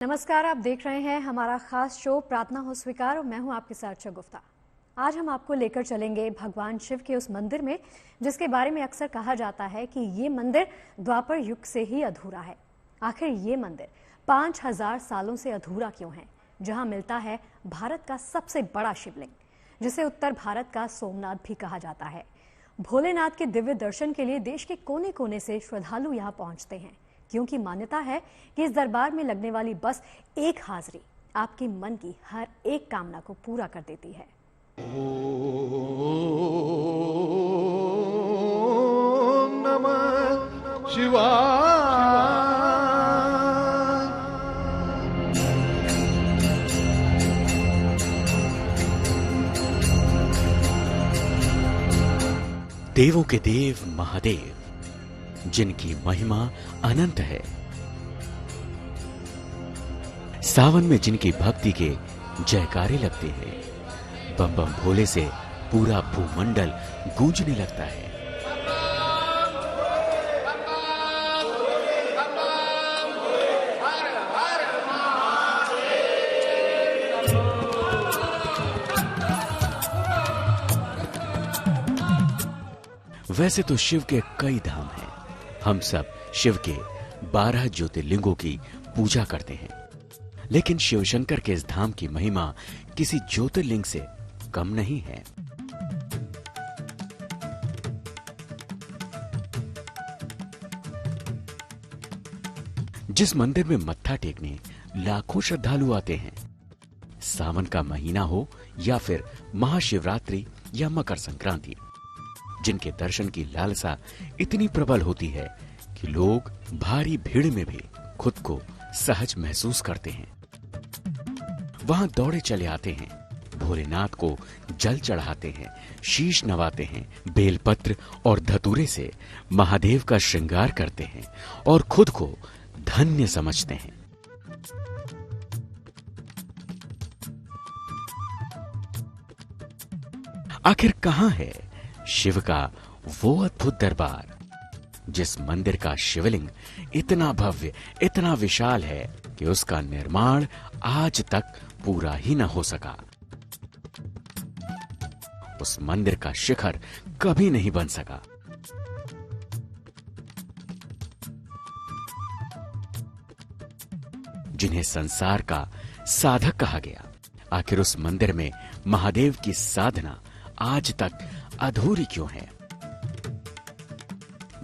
नमस्कार, आप देख रहे हैं हमारा खास शो प्रार्थना हो स्वीकार और मैं हूं आपके साथ अर्चना गुप्ता। आज हम आपको लेकर चलेंगे भगवान शिव के उस मंदिर में जिसके बारे में अक्सर कहा जाता है कि ये मंदिर द्वापर युग से ही अधूरा है। आखिर ये मंदिर 5000 सालों से अधूरा क्यों है, जहां मिलता है भारत का सबसे बड़ा शिवलिंग, जिसे उत्तर भारत का सोमनाथ भी कहा जाता है। भोलेनाथ के दिव्य दर्शन के लिए देश के कोने कोने से श्रद्धालु यहाँ पहुंचते हैं, क्योंकि मान्यता है कि इस दरबार में लगने वाली बस एक हाजिरी आपकी मन की हर एक कामना को पूरा कर देती है। ओम नमः शिवाय। देवों के देव महादेव, जिनकी महिमा अनंत है, सावन में जिनकी भक्ति के जयकारे लगते हैं, बम बम भोले से पूरा भूमंडल गूंजने लगता है। वैसे तो शिव के कई धाम हैं। हम सब शिव के 12 ज्योतिर्लिंगों की पूजा करते हैं, लेकिन शिव शंकर के इस धाम की महिमा किसी ज्योतिर्लिंग से कम नहीं है। जिस मंदिर में मत्था टेकने लाखों श्रद्धालु आते हैं, सावन का महीना हो या फिर महाशिवरात्रि या मकर संक्रांति, जिनके दर्शन की लालसा इतनी प्रबल होती है कि लोग भारी भीड़ में भी खुद को सहज महसूस करते हैं। वहां दौड़े चले आते हैं, भोलेनाथ को जल चढ़ाते हैं, शीश नवाते हैं, बेलपत्र और धतूरे से महादेव का श्रृंगार करते हैं और खुद को धन्य समझते हैं। आखिर कहां है शिव का वो अद्भुत दरबार, जिस मंदिर का शिवलिंग इतना भव्य, इतना विशाल है कि उसका निर्माण आज तक पूरा ही न हो सका। उस मंदिर का शिखर कभी नहीं बन सका। जिन्हें संसार का साधक कहा गया, आखिर उस मंदिर में महादेव की साधना आज तक अधूरी क्यों है?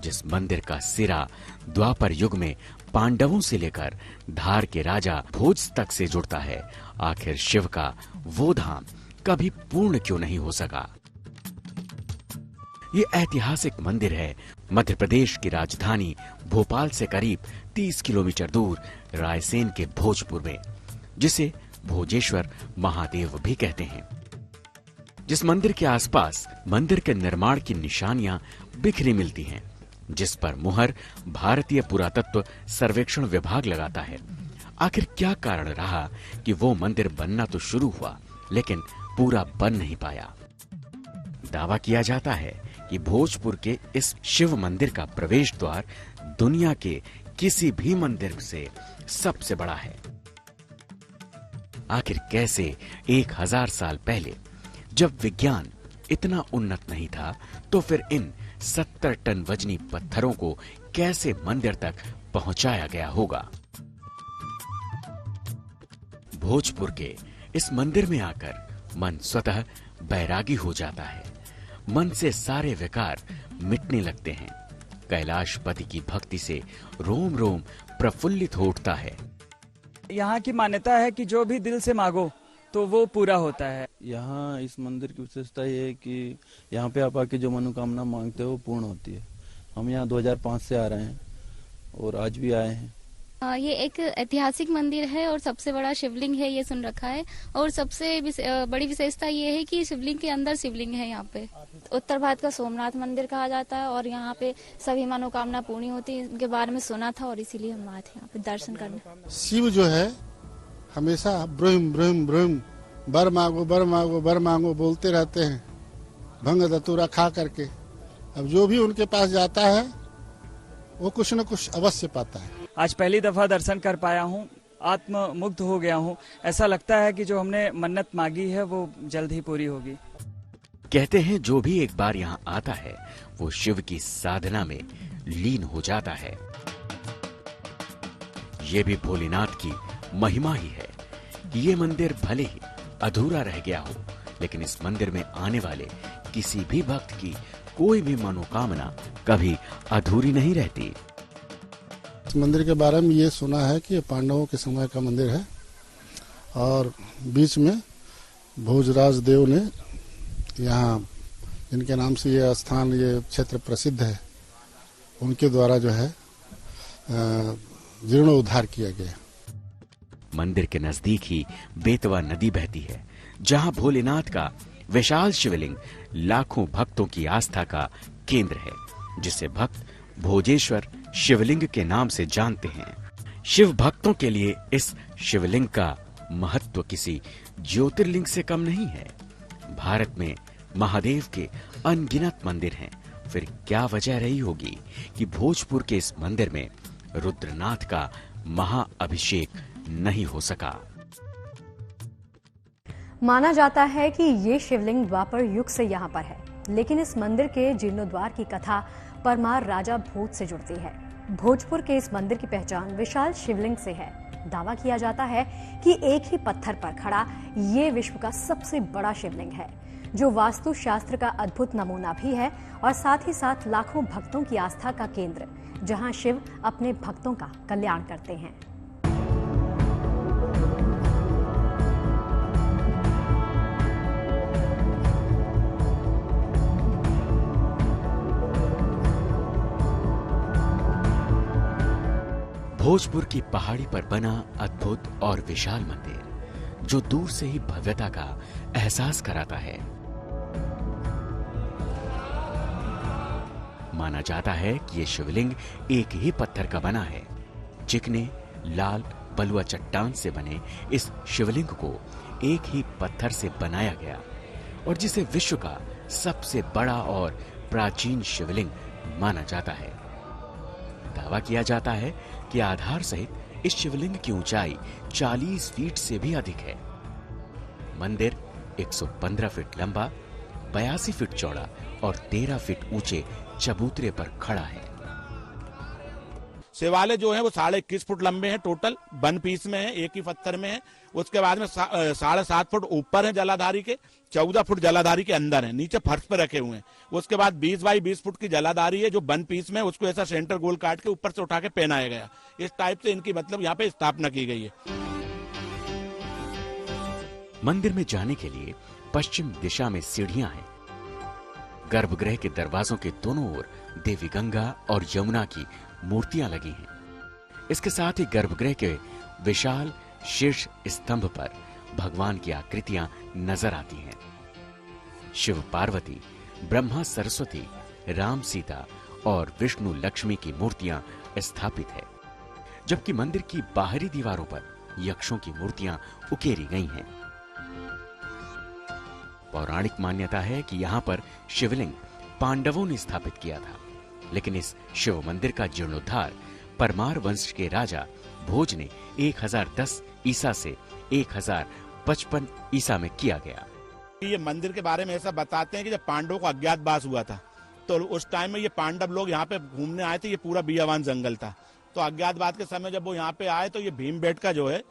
जिस मंदिर का सिरा द्वापर युग में पांडवों से लेकर धार के राजा भोज तक से जुड़ता है, आखिर शिव का वो धाम कभी पूर्ण क्यों नहीं हो सका? ये ऐतिहासिक मंदिर है मध्य प्रदेश की राजधानी भोपाल से करीब 30 किलोमीटर दूर रायसेन के भोजपुर में, जिसे भोजेश्वर महादेव भी कहते हैं। जिस मंदिर के आसपास मंदिर के निर्माण की निशानियां बिखरी मिलती हैं, जिस पर मुहर भारतीय पुरातत्व सर्वेक्षण विभाग लगाता है। आखिर क्या कारण रहा कि वो मंदिर बनना तो शुरू हुआ, लेकिन पूरा बन नहीं पाया? दावा किया जाता है कि भोजपुर के इस शिव मंदिर का प्रवेश द्वार दुनिया के किसी भी मंदिर से सबसे बड़ा है। आखिर कैसे 1000 साल पहले, जब विज्ञान इतना उन्नत नहीं था, तो फिर इन 70 टन वजनी पत्थरों को कैसे मंदिर तक पहुंचाया गया होगा? भोजपुर के इस मंदिर में आकर मन स्वतः बैरागी हो जाता है। मन से सारे विकार मिटने लगते हैं। कैलाशपति की भक्ति से रोम रोम प्रफुल्लित हो उठता है। यहाँ की मान्यता है कि जो भी दिल से मांगो तो वो पूरा होता है। यहाँ इस मंदिर की विशेषता ये है कि यहाँ पे आप आके जो मनोकामना मांगते हो वो पूर्ण होती है। हम यहाँ 2005 से आ रहे हैं और आज भी आए हैं। ये एक ऐतिहासिक मंदिर है और सबसे बड़ा शिवलिंग है, ये सुन रखा है। और सबसे बड़ी विशेषता ये है कि शिवलिंग के अंदर शिवलिंग है। यहाँ पे उत्तर भारत का सोमनाथ मंदिर कहा जाता है और यहाँ पे सभी मनोकामना पूरी होती है, इनके बारे में सुना था और इसीलिए हम आए थे यहाँ पे दर्शन करने। शिव जो है हमेशा ब्रह्म ब्रह्म ब्रह्म बर मांगो बर मांगो बर मांगो बोलते रहते हैं, भंग धतूरा खा करके। अब जो भी उनके पास जाता है वो कुछ न कुछ अवश्य पाता है। आज पहली दफा दर्शन कर पाया हूँ। आत्ममुग्ध हो गया हूँ। ऐसा लगता है कि जो हमने मन्नत मांगी है वो जल्द ही पूरी होगी। कहते हैं जो भी एक बार यहाँ आता है वो शिव की साधना में लीन हो जाता है। ये भी भोलेनाथ की महिमा ही है कि ये मंदिर भले ही अधूरा रह गया हो, लेकिन इस मंदिर में आने वाले किसी भी भक्त की कोई भी मनोकामना कभी अधूरी नहीं रहती। इस मंदिर के बारे में ये सुना है कि ये पांडवों के समय का मंदिर है और बीच में भोजराज देव ने यहाँ जिनके नाम से ये स्थान, ये क्षेत्र प्रसिद्ध है, उनके द्वारा जो है जीर्णोद्धार किया गया। मंदिर के नजदीक ही बेतवा नदी बहती है, जहां भोलेनाथ का विशाल शिवलिंग लाखों भक्तों की आस्था का केंद्र है, जिसे भक्त भोजेश्वर शिवलिंग के नाम से जानते हैं। शिव भक्तों के लिए इस शिवलिंग का महत्व किसी ज्योतिर्लिंग से कम नहीं है। भारत में महादेव के अनगिनत मंदिर हैं, फिर क्या वजह रही होगी कि भोजपुर के इस मंदिर में रुद्रनाथ का महाअभिषेक नहीं हो सका। माना जाता है कि ये शिवलिंग द्वापर युग से यहाँ पर है, लेकिन इस मंदिर के जीर्णोद्वार की कथा परमार राजा भोज से जुड़ती है। भोजपुर के इस मंदिर की पहचान विशाल शिवलिंग से है। दावा किया जाता है कि एक ही पत्थर पर खड़ा ये विश्व का सबसे बड़ा शिवलिंग है, जो वास्तु शास्त्र का अद्भुत नमूना भी है और साथ ही साथ लाखों भक्तों की आस्था का केंद्र, जहां शिव अपने भक्तों का कल्याण करते हैं। भोजपुर की पहाड़ी पर बना अद्भुत और विशाल मंदिर, जो दूर से ही भव्यता का एहसास कराता है। माना जाता है कि ये शिवलिंग एक ही पत्थर का बना है। चिकने लाल बलुआ चट्टान से बने इस शिवलिंग को एक ही पत्थर से बनाया गया और जिसे विश्व का सबसे बड़ा और प्राचीन शिवलिंग माना जाता है। दावा किया जाता है कि आधार सहित इस शिवलिंग की ऊंचाई 40 फीट से भी अधिक है। मंदिर 115 फीट लंबा, 82 फीट चौड़ा और 13 फीट ऊंचे चबूतरे पर खड़ा है। शिवालय जो है वो 21.5 फुट लंबे हैं, टोटल वन पीस में है, एक ही पत्थर में है। उसके बाद में 7.5 फुट ऊपर है जलाधारी के, 14 फुट जलाधारी के अंदर है, नीचे फर्श पे रखे हुए हैं। उसके बाद 20 बाई 20 फुट की जलाधारी है जो वन पीस में, उसको ऐसा सेंटर गोल काट के ऊपर से उठा के पहनाया गया। इस टाइप से इनकी मतलब यहाँ पे स्थापना की गई है। मंदिर में जाने के लिए पश्चिम दिशा में सीढ़ियां हैं। गर्भगृह के दरवाजों के दोनों ओर देवी गंगा और यमुना की मूर्तियां लगी हैं। इसके साथ ही गर्भगृह के विशाल शीर्ष स्तंभ पर भगवान की आकृतियां नजर आती हैं। शिव पार्वती, ब्रह्मा सरस्वती, राम सीता और विष्णु लक्ष्मी की मूर्तियां स्थापित है, जबकि मंदिर की बाहरी दीवारों पर यक्षों की मूर्तियां उकेरी गई हैं। पौराणिक मान्यता है कि यहाँ पर शिवलिंग पांडवों ने स्थापित किया था, लेकिन इस शिव मंदिर का जीर्णोद्धार परमार वंश के राजा भोज ने 1010 ईसा से 1055 ईसा में किया गया। ये मंदिर के बारे में ऐसा बताते हैं कि जब पांडवों को अज्ञातवास हुआ था तो उस टाइम में ये पांडव लोग यहाँ पे घूमने आए थे। ये पूरा बियावान जंगल था, तो अज्ञातवास के समय जब वो यहाँ पे आए तो ये भीमबेटका जो है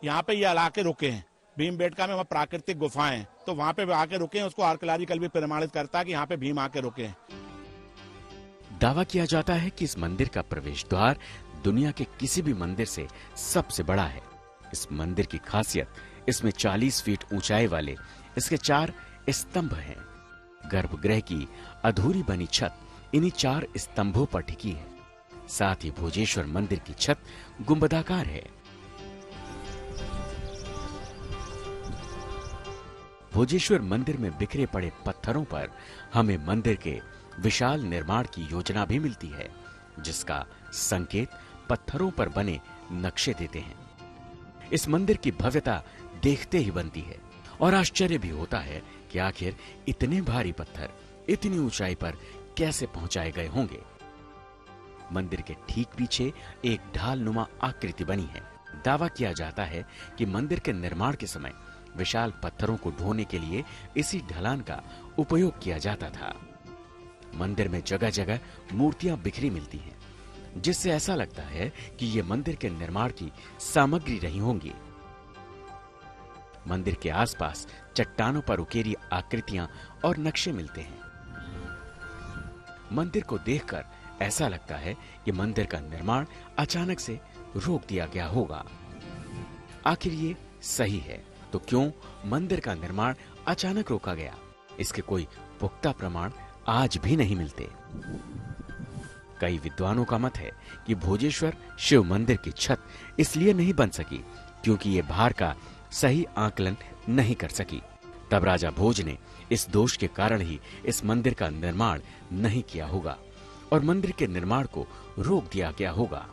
यहाँ पे ये आके रुके हैं। भीमबेटका में वहाँ प्राकृतिक गुफाएं हैं, तो वहाँ पे आके रुके हैं। उसको आर्कियोलॉजिकल भी प्रमाणित करता है कि यहाँ पे भीम आके रुके हैं। दावा किया जाता है कि इस मंदिर का प्रवेश द्वार दुनिया के किसी भी मंदिर से सबसे बड़ा है। इस मंदिर की खासियत, इसमें 40 फीट ऊंचाई वाले इसके 4 स्तंभ हैं। गर्भगृह की अधूरी बनी छत इन्हीं 4 स्तंभों पर टिकी है। साथ ही भोजेश्वर मंदिर की छत गुंबदाकार है। भोजेश्वर मंदिर में बिखरे पड़े पत्थरों पर हमें मंदिर के विशाल निर्माण की योजना भी मिलती है, जिसका संकेत पत्थरों पर बने नक्शे देते हैं। इस मंदिर की भव्यता देखते ही बनती है और आश्चर्य भी होता है कि आखिर इतने भारी पत्थर इतनी ऊंचाई पर कैसे पहुंचाए गए होंगे। मंदिर के ठीक पीछे एक ढाल नुमा आकृति बनी है। दावा किया जाता है कि मंदिर के निर्माण के समय विशाल पत्थरों को ढोने के लिए इसी ढलान का उपयोग किया जाता था। मंदिर में जगह जगह मूर्तियां बिखरी मिलती हैं, जिससे ऐसा लगता है कि ये मंदिर के निर्माण की सामग्री रही होंगी। मंदिर के आसपास चट्टानों पर उकेरी आकृतियां और नक्शे मिलते हैं। मंदिर को देखकर ऐसा लगता है कि मंदिर का निर्माण अचानक से रोक दिया गया होगा। आखिर ये सही है तो क्यों मंदिर का निर्माण अचानक रोका गया? इसके कोई पुख्ता प्रमाण आज भी नहीं मिलते। कई विद्वानों का मत है कि भोजेश्वर शिव मंदिर की छत इसलिए नहीं बन सकी क्योंकि ये भार का सही आकलन नहीं कर सकी। तब राजा भोज ने इस दोष के कारण ही इस मंदिर का निर्माण नहीं किया होगा और मंदिर के निर्माण को रोक दिया गया होगा।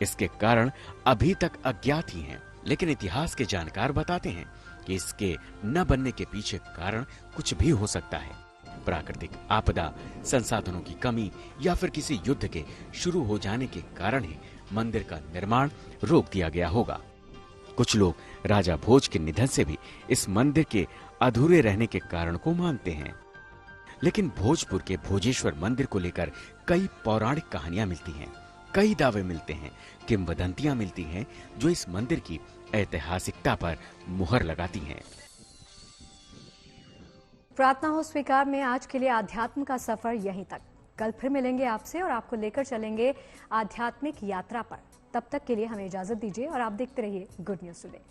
इसके कारण अभी तक अज्ञात ही हैं, लेकिन इतिहास के जानकार बताते हैं कि इसके न बनने के पीछे कारण कुछ भी हो सकता है। प्राकृतिक आपदा, संसाधनों की कमी या फिर किसी युद्ध के शुरू हो जाने के कारण ही मंदिर का निर्माण रोक दिया गया होगा। कुछ लोग राजा भोज के निधन से भी इस मंदिर के अधूरे रहने के कारण को मानते हैं। लेकिन भोजपुर के भोजेश्वर मंदिर को लेकर कई पौराणिक कहानियां मिलती हैं, कई दावे मिलते हैं, किंवदंतियां मिलती हैं जो इस मंदिर की ऐतिहासिकता पर मुहर लगाती हैं। प्रार्थना हो स्वीकार में आज के लिए आध्यात्म का सफर यहीं तक। कल फिर मिलेंगे आपसे और आपको लेकर चलेंगे आध्यात्मिक यात्रा पर। तब तक के लिए हमें इजाजत दीजिए और आप देखते रहिए गुड न्यूज टुडे।